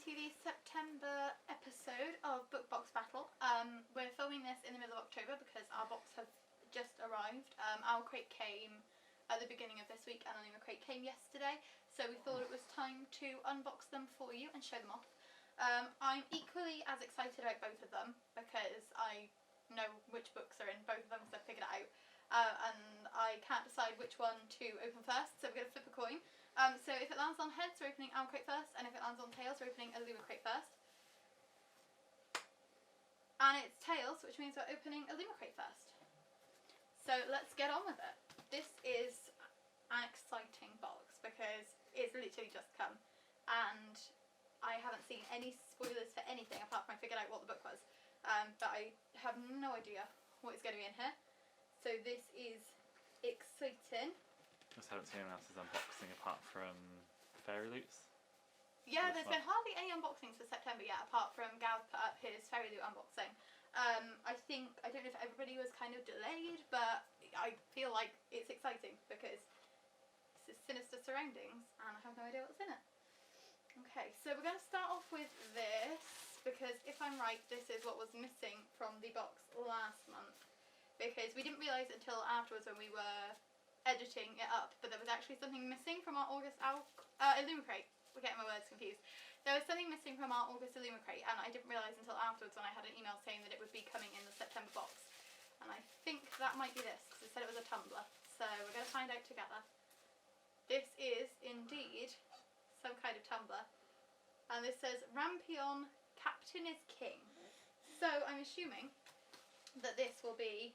to the September episode of Book Box Battle. We're filming this in the middle of October because our box have just arrived. Owlcrate came at the beginning of this week and Illumicrate came yesterday, so we thought it was time to unbox them for you and show them off. I'm equally as excited about both of them because I know which books are in both of them because I've figured it out. And I can't decide which one to open first, so we're going to flip a coin. So if it lands on heads, we're opening Owlcrate first, and if it lands on tails, we're opening Illumicrate first. And it's tails, which means we're opening Illumicrate first. So let's get on with it. This is an exciting box because it's literally just come, and I haven't seen any spoilers for anything apart from I figured out what the book was. But I have no idea what is going to be in here. So this is exciting. I just haven't seen anyone else's unboxing apart from Fairy Loots. Yeah, there's been hardly any unboxings for September yet, apart from Gareth put up his Fairy Loot unboxing. I don't know if everybody was kind of delayed, but I feel like it's exciting because this is sinister surroundings and I have no idea what's in it. Okay, so we're going to start off with this because if I'm right, this is what was missing from the box last month. Because we didn't realise until afterwards when we were editing it up, but there was actually something missing from our August Illumicrate. We're getting my words confused. There was something missing from our August Illumicrate, and I didn't realise until afterwards when I had an email saying that it would be coming in the September box. And I think that might be this, because it said it was a tumbler. So we're going to find out together. This is indeed some kind of tumbler. And this says, Rampion, Captain is King. So I'm assuming that this will be...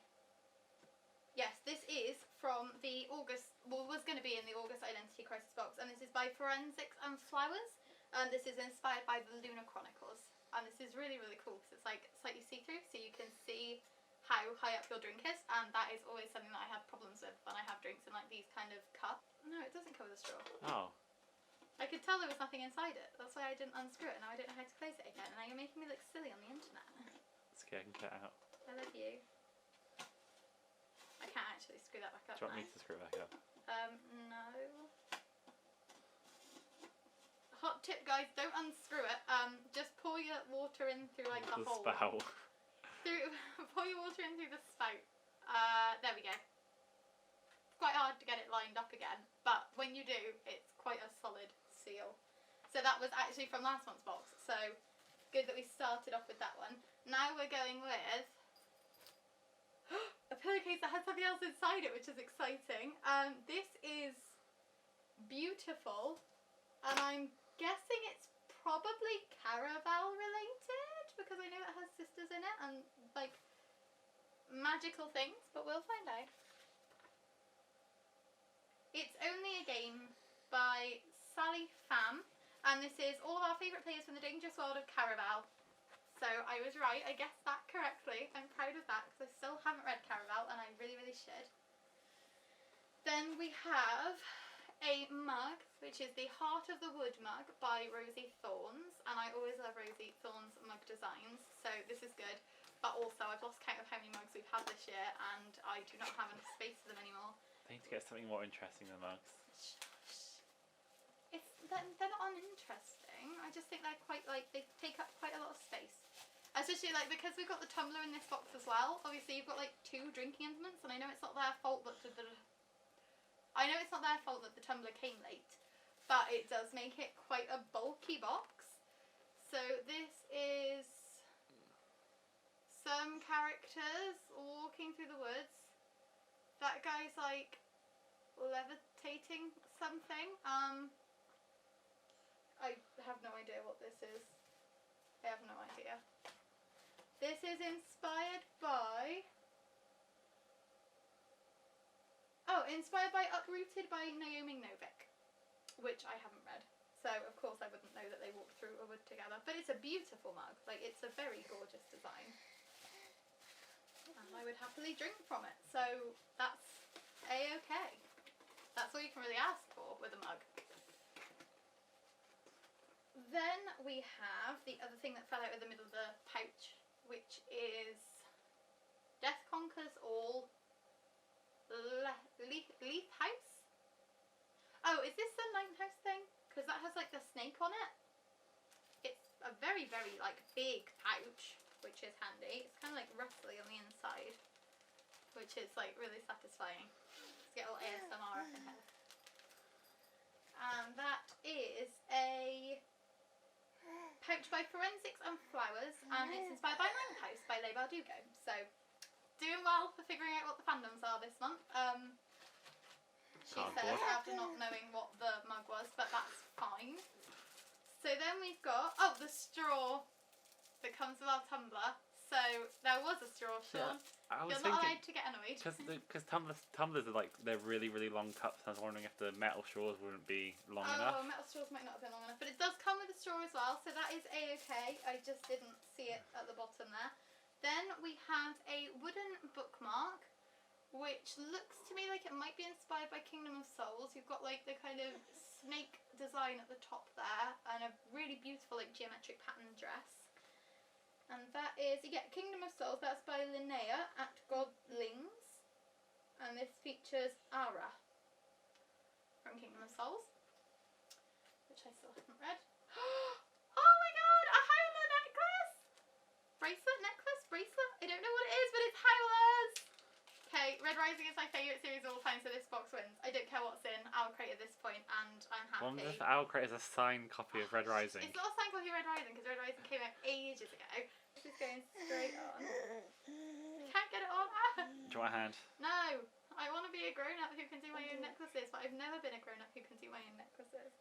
Yes, this is from the August, well, was going to be in the August Identity Crisis box, and this is by Forensics and Flowers, and this is inspired by the Lunar Chronicles, and this is really, really cool because it's like slightly see-through, so you can see how high up your drink is, and that is always something that I have problems with when I have drinks in like these kind of cups. No, it doesn't come with a straw. Oh. I could tell there was nothing inside it, that's why I didn't unscrew it, and now I don't know how to close it again, and now you're making me look silly on the internet. It's okay, I can get it out. I love you. I can't actually screw that back up. Do you want me to screw it back up? No. Hot tip, guys, don't unscrew it. Just pour your water in through like the hole. Spout. Pour your water in through the spout. There we go. It's quite hard to get it lined up again, but when you do, it's quite a solid seal. So that was actually from last month's box, so good that we started off with that one. Now we're going with a pillowcase that has something else inside it, which is exciting. This is beautiful, and I'm guessing it's probably Caraval related because I know it has sisters in it and like magical things, but we'll find out. It's Only a Game by Sally Pham, and this is all of our favourite players from the dangerous world of Caraval. So I was right, I guessed that correctly. I'm proud of that because I still haven't read Caraval and I really, really should. Then we have a mug, which is the Heart of the Wood mug by Rosie Thorns. And I always love Rosie Thorns mug designs, so this is good. But also I've lost count of how many mugs we've had this year and I do not have enough space for them anymore. They need to get something more interesting than mugs. They're not uninteresting. I just think they're quite like, they take up quite a lot of space. Especially like because we've got the tumbler in this box as well. Obviously you've got like 2 drinking implements, and I know it's not their fault that the tumbler came late, but it does make it quite a bulky box. So this is some characters walking through the woods. That guy's like levitating something. I have no idea what this is. I have no idea. This is inspired by... Oh, inspired by Uprooted by Naomi Novik, which I haven't read. So, of course, I wouldn't know that they walked through a wood together. But it's a beautiful mug. Like, it's a very gorgeous design. And I would happily drink from it. So, that's A-okay. That's all you can really ask for with a mug. Then we have the other thing that fell out of the middle of the pouch, which is Death Conquers All Leaf House. Oh, is this the Ninth House thing? Because that has like the snake on it. It's very, very like big pouch, which is handy. It's kind of like rustly on the inside, which is like really satisfying. Let's get a little ASMR up in here. And that is a pouch by Forensics and Flowers, and it's inspired by House by Les Bardugo. So, doing well for figuring out what the fandoms are this month. She says, after not knowing what the mug was, but that's fine. So then we've got, the straw that comes with our tumbler. So there was a straw, Sean. I was You're not allowed to get annoyed. Because tumblers are like, they're really, really long cups. I was wondering if the metal straws wouldn't be long enough. Oh, metal straws might not have been long enough. But it does come with a straw as well, so that is A-okay. I just didn't see it at the bottom there. Then we have a wooden bookmark, which looks to me like it might be inspired by Kingdom of Souls. You've got like the kind of snake design at the top there, and a really beautiful like geometric pattern dress. And that is, Kingdom of Souls, that's by Linnea at Godlings. And this features Ara from Kingdom of Souls, which I still haven't read. Oh my god, a Howler necklace! Bracelet? I don't know what it is, but it's Howlers! Okay, Red Rising is my favourite series of all time, so this box wins. I don't care what's in Owlcrate at this point, and I'm happy. I wonder if Owlcrate is a signed copy of Red Rising. It's not a signed copy of Red Rising, because Red Rising came out ages ago. This is going straight on. I can't get it on. Do you want a hand? No, I want to be a grown-up who can do my own necklaces, but I've never been a grown-up who can do my own necklaces.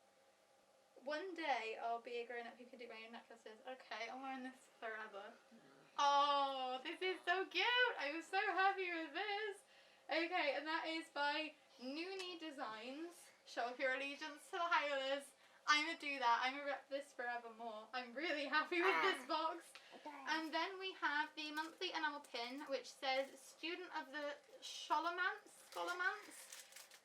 One day I'll be a grown-up who can do my own necklaces. Okay, I'm wearing this forever. Oh, this is so cute! I'm so happy with this. Okay, and that is by Noonie Designs. Show off your allegiance to the Howlers. I'm gonna do that. I'm gonna rep this forevermore. I'm really happy with this box. And then we have the monthly enamel pin, which says Student of the Scholomance.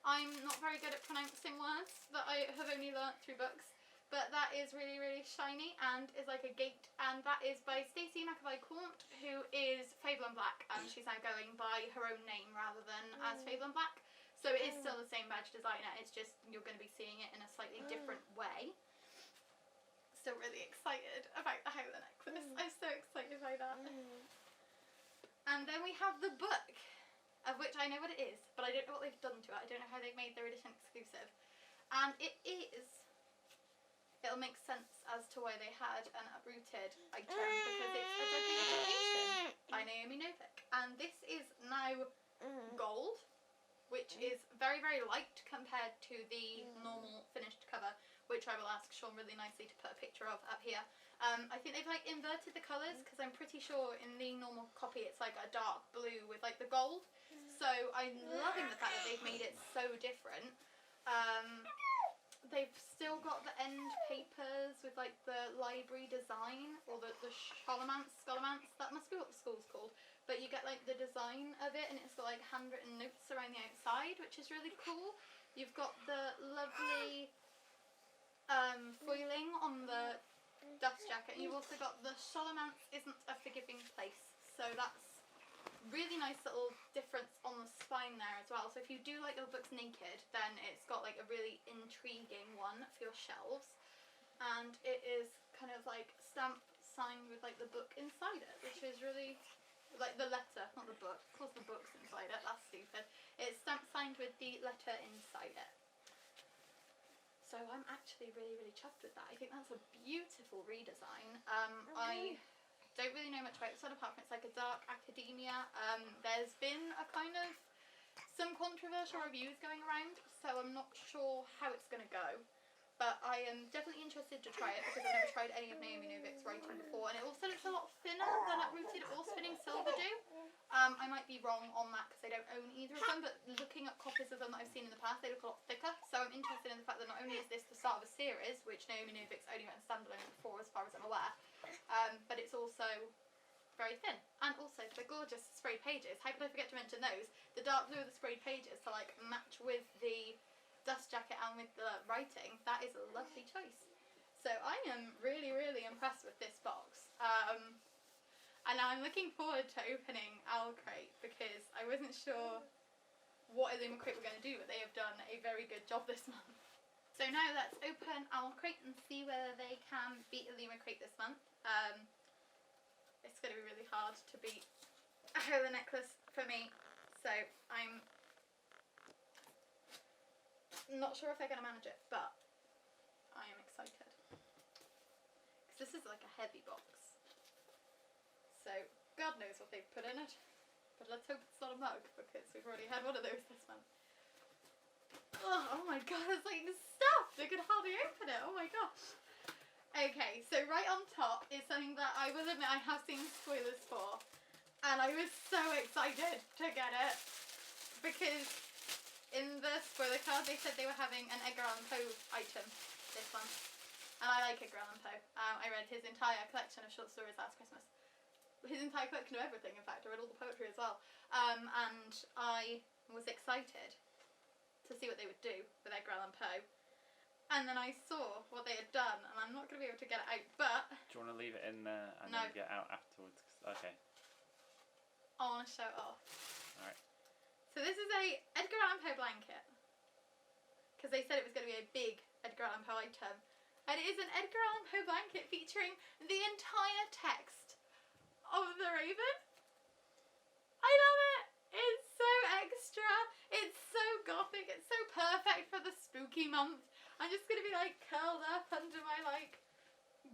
I'm not very good at pronouncing words that I have only learnt through books. But that is really, really shiny and is like a gate. And that is by Stacey McAvoy-Comte, who is Fable and Black. And she's now going by her own name rather than as Fable and Black. So it is still the same badge designer. It's just you're going to be seeing it in a slightly different way. Still really excited about the Howler necklace. I'm so excited by that. And then we have the book, of which I know what it is, but I don't know what they've done to it. I don't know how they've made their edition exclusive. And it is... It'll make sense as to why they had an uprooted item, because it's a Deadly Detonation by Naomi Novik. And this is now gold, which is very, very light compared to the normal finished cover, which I will ask Sean really nicely to put a picture of up here. I think they've like inverted the colours, because I'm pretty sure in the normal copy it's like a dark blue with like the gold. So I'm loving the fact that they've made it so different. They've still got the end papers with like the library design, or the Scholomance, that must be what the school's called. But you get like the design of it, and it's got like handwritten notes around the outside, which is really cool. You've got the lovely foiling on the dust jacket, and you've also got the Scholomance isn't a forgiving place. So that's really nice little difference on the spine there as well. So if you do like your books naked, then it's got like a really intriguing one for your shelves. And it is kind of like stamp signed with like the book inside it, which is really like the letter, not the book. Of course the book's inside it, that's stupid. It's stamp signed with the letter inside it. So I'm actually really, really chuffed with that. I think that's a beautiful redesign. I don't really know much about this one apart from it's like a dark academia. There's been a kind of some controversial reviews going around, so I'm not sure how it's going to go. But I am definitely interested to try it, because I've never tried any of Naomi Novik's writing before, and it also looks a lot thinner than Uprooted or Spinning Silver do. I might be wrong on that because I don't own either of them, but looking at copies of them that I've seen in the past, they look a lot thicker. So I'm interested in the fact that not only is this the start of a series, which Naomi Novik's only written standalone before as far as I'm aware, but it's also very thin. And also the gorgeous sprayed pages. How could I forget to mention those? The dark blue of the sprayed pages to like match with the dust jacket and with the writing. That is a lovely choice. So I am really, really impressed with this box. And I'm looking forward to opening Owlcrate, because I wasn't sure what Illumicrate were going to do, but they have done a very good job this month. So now let's open Owlcrate and see whether they can beat Illumicrate this month. It's going to be really hard to beat a Halo necklace for me, so I'm not sure if they're going to manage it, but I am excited. Because this is like a heavy box. So God knows what they've put in it. But let's hope it's not a mug, because we've already had one of those this month. Oh my god, it's like stuffed! I could hardly open it, oh my gosh. Okay, so right on top is something that I will admit I have seen spoilers for. And I was so excited to get it. Because in the spoiler card they said they were having an Edgar Allan Poe item this month. And I like Edgar Allan Poe. I read his entire collection of short stories last Christmas. His entire collection of everything, in fact. I read all the poetry as well. And I was excited to see what they would do with Edgar Allan Poe. And then I saw what they had done, and I'm not going to be able to get it out, but... Do you want to leave it in there and then get out afterwards? Okay. I want to show it off. Alright. So this is a Edgar Allan Poe blanket. Because they said it was going to be a big Edgar Allan Poe item. And it is an Edgar Allan Poe blanket featuring the entire text of The Raven. I love it! It's so extra, it's so gothic, it's so perfect for the spooky month. I'm just going to be like curled up under my like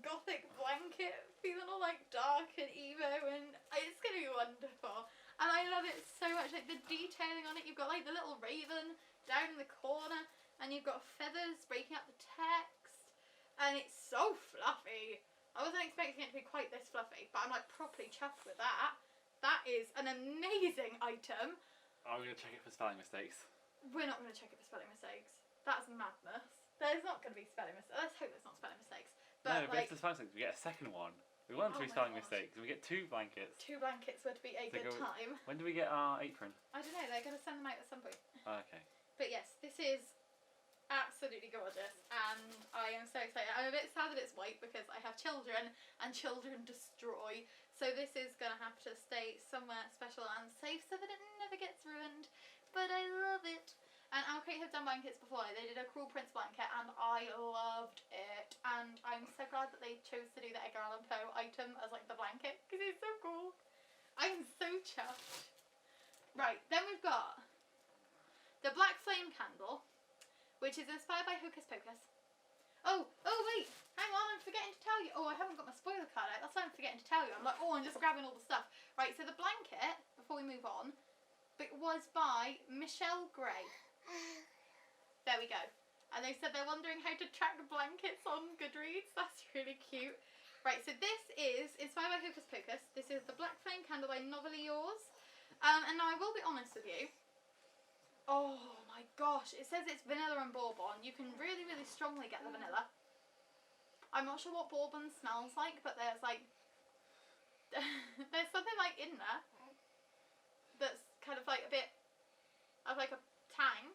gothic blanket, feeling all like dark and emo, and it's going to be wonderful. And I love it so much, like the detailing on it. You've got like the little raven down in the corner, and you've got feathers breaking up the text, and it's so fluffy. I wasn't expecting it to be quite this fluffy, but I'm like properly chuffed with that. That is an amazing item. Are we going to check it for spelling mistakes? We're not going to check it for spelling mistakes. That's madness. There's not going to be spelling mistakes. Let's hope there's not spelling mistakes. But no, but if there's spelling mistakes, we get a second one. We want to be spelling mistakes, and we get 2 blankets. 2 blankets would be a good time. When do we get our apron? I don't know, they're going to send them out at some point. Oh, okay. But yes, this is absolutely gorgeous, and I am so excited. I'm a bit sad that it's white because I have children, and children destroy. So this is going to have to stay somewhere special and safe so that it never gets ruined. But I love it. And Owlcrate have done blankets before. They did a Cruel Prince blanket and I loved it. And I'm so glad that they chose to do the Edgar Allan Poe item as like the blanket because it's so cool. I'm so chuffed. Right, then we've got the Black Flame candle, which is inspired by Hocus Pocus. Oh wait, hang on, I'm forgetting to tell you. Oh, I haven't got my spoiler card out. That's why I'm forgetting to tell you. I'm like, I'm just grabbing all the stuff. Right, so the blanket, before we move on, was by Michelle Gray. There we go. And they said they're wondering how to track blankets on Goodreads. That's really cute. Right, so this is inspired by Hocus Pocus. This is the Black Flame candle by Novelly Yours. And now I will be honest with you. Oh my gosh, it says it's vanilla and bourbon. You can really, really strongly get the vanilla. I'm not sure what bourbon smells like, but there's like, there's something like in there that's kind of like a bit of like a tang.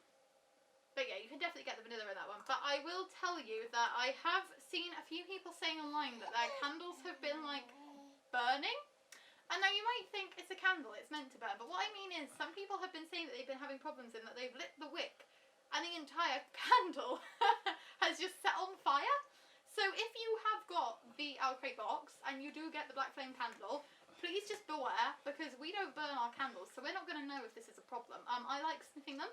But yeah, you can definitely get the vanilla in that one. But I will tell you that I have seen a few people saying online that their candles have been like burning. And now you might think it's a candle, it's meant to burn, but what I mean is some people have been saying that they've been having problems in that they've lit the wick and the entire candle has just set on fire. So if you have got the Owlcrate box and you do get the Black Flame candle, please just beware because we don't burn our candles, so we're not going to know if this is a problem. I like sniffing them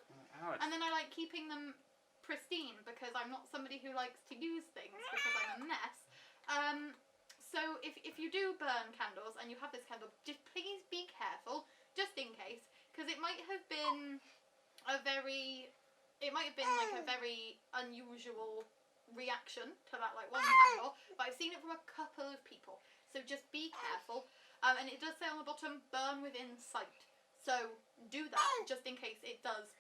and then I like keeping them pristine because I'm not somebody who likes to use things because I'm a mess. So if you do burn candles and you have this candle, just please be careful, just in case, because it might have been like a very unusual reaction to that like one candle, but I've seen it from a couple of people, so just be careful. And it does say on the bottom, burn within sight, so do that just in case it does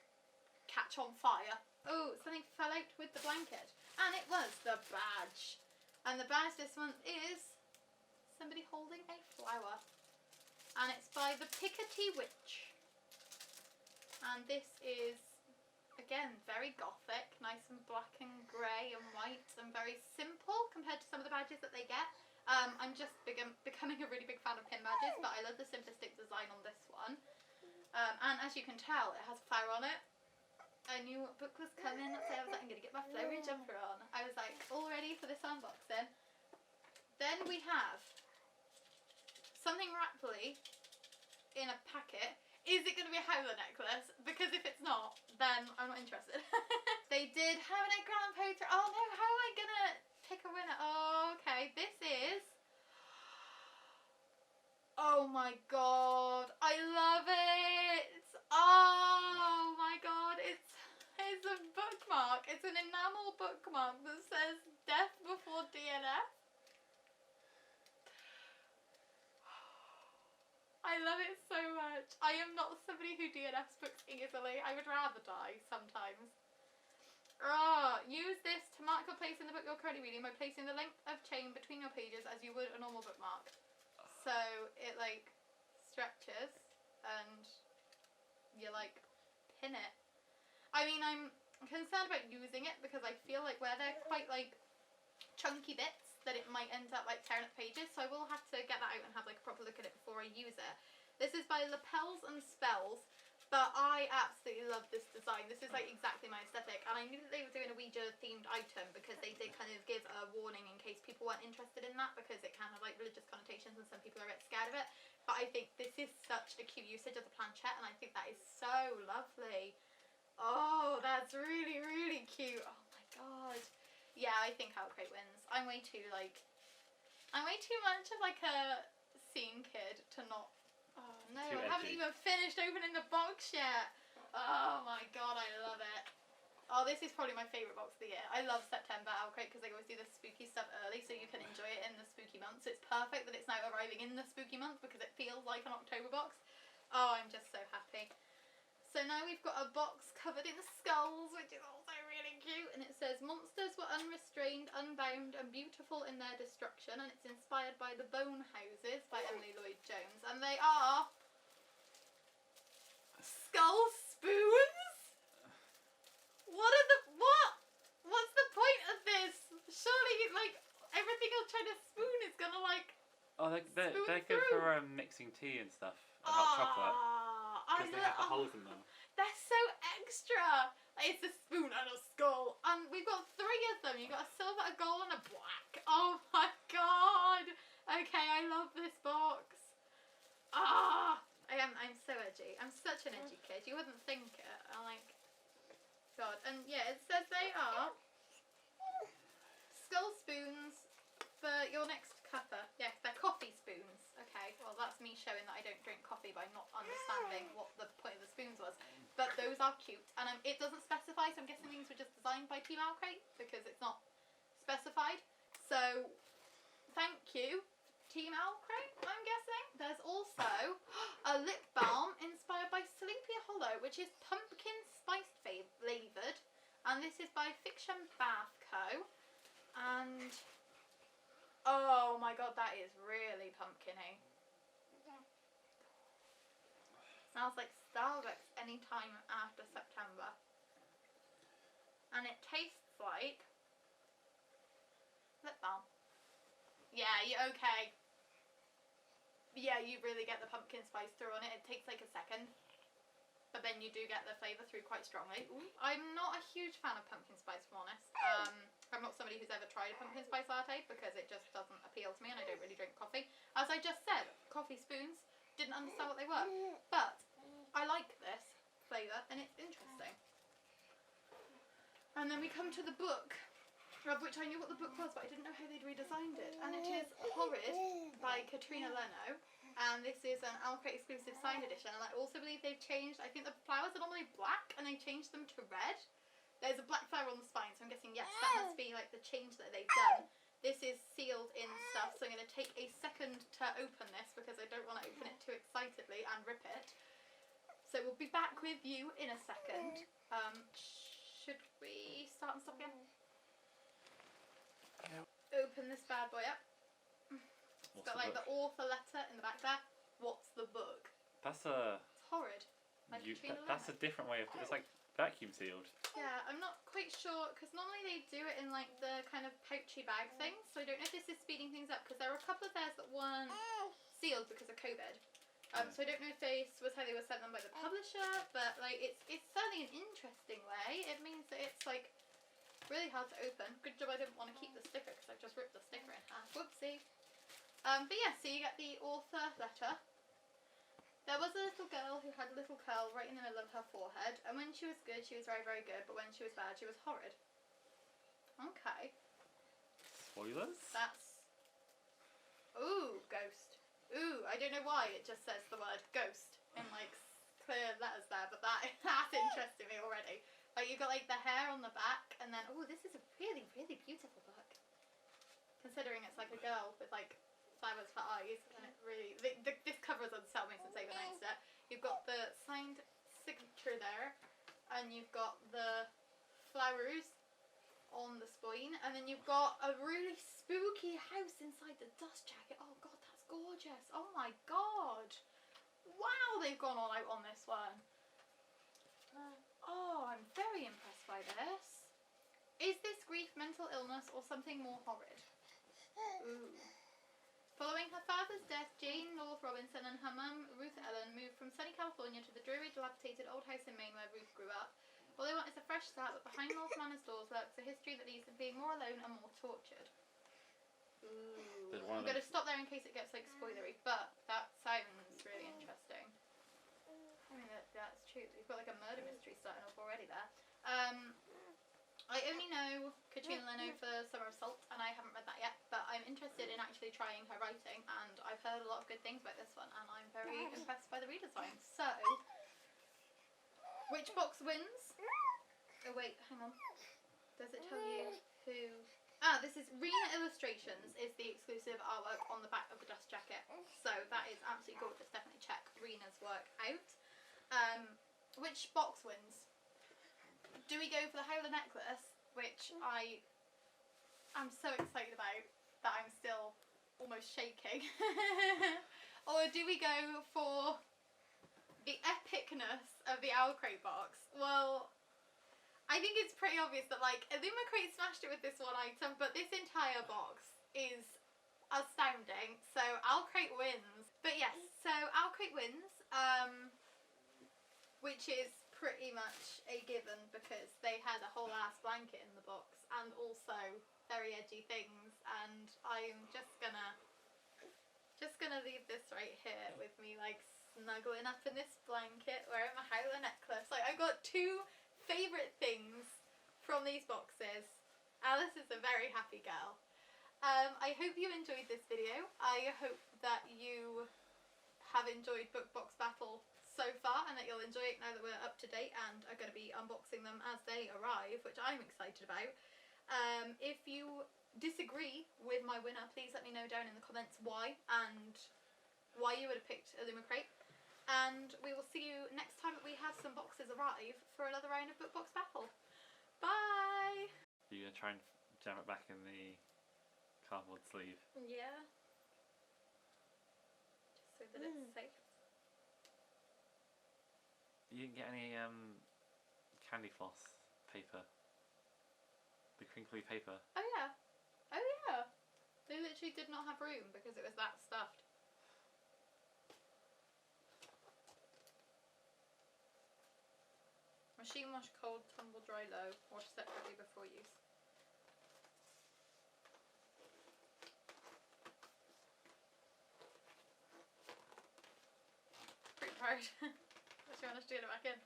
catch on fire. Oh, something fell out with the blanket, and it was the badge. And the badge this month is somebody holding a flower. And it's by the Pickety Witch. And this is, again, very gothic. Nice and black and grey and white and very simple compared to some of the badges that they get. I'm just becoming a really big fan of pin badges, but I love the simplistic design on this one. And as you can tell, it has a flower on it. I knew what book was coming, so I was like, I'm going to get my flowery jumper on. I was like, all ready for this unboxing. Then we have something Rapley in a packet. Is it going to be a howler necklace? Because if it's not, then I'm not interested. They did have an egg grand poster. Oh no, how am I going to pick a winner? Oh, okay. This is... Oh my god. I love it. Oh my god. It's a bookmark. It's an enamel bookmark that says Death Before DNF. I love it so much. I am not somebody who DNFs books easily. I would rather die sometimes. Use this to mark your place in the book you're currently reading by placing the length of chain between your pages as you would a normal bookmark. So it like stretches and you like pin it. I mean, I'm concerned about using it because I feel like where they're quite like chunky bits that it might end up like tearing up pages, so I will have to get that out and have like a proper look at it before I use it. This is by Lapels and Spells, but I absolutely love this design. This is like exactly my aesthetic, and I knew that they were doing a Ouija themed item because they did kind of give a warning in case people weren't interested in that because it can have like religious connotations and some people are a bit scared of it. But I think this is such a cute usage of the planchette, and I think that is so lovely. Oh, that's really, really cute. Oh my god. Yeah, I think Owlcrate wins. I'm way too much of like a scene kid to not... Oh no, I haven't even finished opening the box yet. Oh my god, I love it. Oh, this is probably my favourite box of the year. I love September Owlcrate because they always do the spooky stuff early so you can enjoy it in the spooky months. It's perfect that it's now arriving in the spooky months because it feels like an October box. Oh, I'm just so happy. So now we've got a box covered in skulls, which is also really cute, and it says, monsters were unrestrained, unbound, and beautiful in their destruction, and it's inspired by The Bone Houses by Emily Lloyd-Jones, and they are skull spoons? What's the point of this? Surely, like, everything I'll try to spoon is gonna, like, they're good for mixing tea and stuff, and hot chocolate. Because they have the holes in them. They're so extra. Like, it's a spoon and a skull. And we've got 3 of them. You've got a silver, a gold, and a black. Oh my god. Okay, I love this box. I'm so edgy. I'm such an edgy kid. You wouldn't think it. I'm like, god. And yeah, it says they are skull spoons for your next cuppa. Yes, they're coffee spoons. Okay, well that's me showing that I don't drink coffee by not understanding what the point of the spoons was. But those are cute, and it doesn't specify, so I'm guessing these were just designed by Team Owlcrate because it's not specified. So, thank you, Team Owlcrate, I'm guessing. There's also a lip balm inspired by Sleepy Hollow, which is pumpkin spice flavoured, and this is by Fiction Bath Co. And oh my god, that is really pumpkin-y. Smells like Starbucks any time after September. And it tastes like lip balm. Yeah, okay. Yeah, you really get the pumpkin spice through on it. It takes like a second. But then you do get the flavour through quite strongly. I'm not a huge fan of pumpkin spice, if I'm honest. I'm not somebody who's ever tried a pumpkin spice latte because it just doesn't appeal to me and I don't really drink coffee. As I just said, coffee spoons, didn't understand what they were. But I like this flavour and it's interesting. And then we come to the book, of which I knew what the book was, but I didn't know how they'd redesigned it. And it is Horrid by Katrina Leno. And this is an Owlcrate exclusive signed edition. And I also believe they've changed, I think the flowers are normally black and they changed them to red. There's a black flower on the spine, so I'm guessing, yes, that must be like the change that they've done. This is sealed in stuff, so I'm going to take a second to open this because I don't want to open it too excitedly and rip it. So we'll be back with you in a second. Should we start and stop again? Yep. Open this bad boy up. It's got like the author letter in the back there. What's the book? That's It's Horrid. Like that's a different way of... It's like vacuum sealed. Yeah, I'm not quite sure because normally they do it in like the kind of pouchy bag thing. So I don't know if this is speeding things up because there were a couple of theirs that weren't sealed because of COVID. So I don't know if this was how they were sent them by the publisher, but like it's certainly an interesting way. It means that it's like really hard to open. Good job I didn't want to keep the sticker because I've just ripped the sticker in half. Whoopsie. But yeah, so you get the author letter. There was a little girl who had a little curl right in the middle of her forehead, and when she was good, she was very, very good, but when she was bad, she was horrid. Okay. Spoilers? That's... Ooh, ghost. Ooh, I don't know why it just says the word ghost in like clear letters there, but that's interesting me already. Like you've got like the hair on the back, and then oh, this is a really, really beautiful book. Considering it's like a girl with like flowers for eyes, and it really this cover is unsell me since they've announced it. You've got the signed signature there, and you've got the flowers on the spine, and then you've got a really spooky house inside the dust jacket. Oh god, that's gorgeous. Oh my god. Wow, they've gone all out on this one. Oh, I'm very impressed by this. Is this grief, mental illness, or something more horrid? Ooh. Following her father's death, Jane North Robinson and her mum, Ruth Ellen, moved from sunny California to the dreary, dilapidated old house in Maine where Ruth grew up. All they want is a fresh start, but behind North Manor's doors lurks a history that leaves them being more alone and more tortured. Ooh. I'm going to stop there in case it gets like spoilery, but that sounds really interesting. I mean, that's true. You've got like a murder mystery starting off already there. I only know Katrina Leno for Summer of Salt, and I haven't read that yet, but I'm interested in actually trying her writing, and I've heard a lot of good things about this one, and I'm very impressed by the redesign. So, which box wins? Oh wait, hang on. Does it tell you who... Ah, this is Rena Illustrations is the exclusive artwork on the back of the dust jacket. So that is absolutely gorgeous. Definitely check Rena's work out. Which box wins? Do we go for the Howler necklace, which I am so excited about that I'm still almost shaking? Or do we go for the epicness of the Owlcrate box? Well, I think it's pretty obvious that like Illumicrate smashed it with this one item, but this entire box is astounding. So Owlcrate wins. But yes, so Owlcrate wins, which is pretty much a given because they had a whole ass blanket in the box and also very edgy things, and I'm just gonna leave this right here with me like snuggling up in this blanket wearing my Howler necklace. Like I've got two favourite things from these boxes. Alyce is a very happy girl. I hope you enjoyed this video. I hope that you have enjoyed Book Box Battle so far and that you'll enjoy it now that we're up to date and are going to be unboxing them as they arrive, which I'm excited about. If you disagree with my winner, please let me know down in the comments why and why you would have picked Illumicrate. And we will see you next time that we have some boxes arrive for another round of Book Box Battle. Bye! Are you going to try and jam it back in the cardboard sleeve? Yeah. Just so that it's safe. You didn't get any candy floss paper? The crinkly paper? Oh yeah. Oh yeah. They literally did not have room because it was that stuffed. Machine wash cold, tumble dry low, wash separately before use. Pretty proud. What do you want us to get it back in?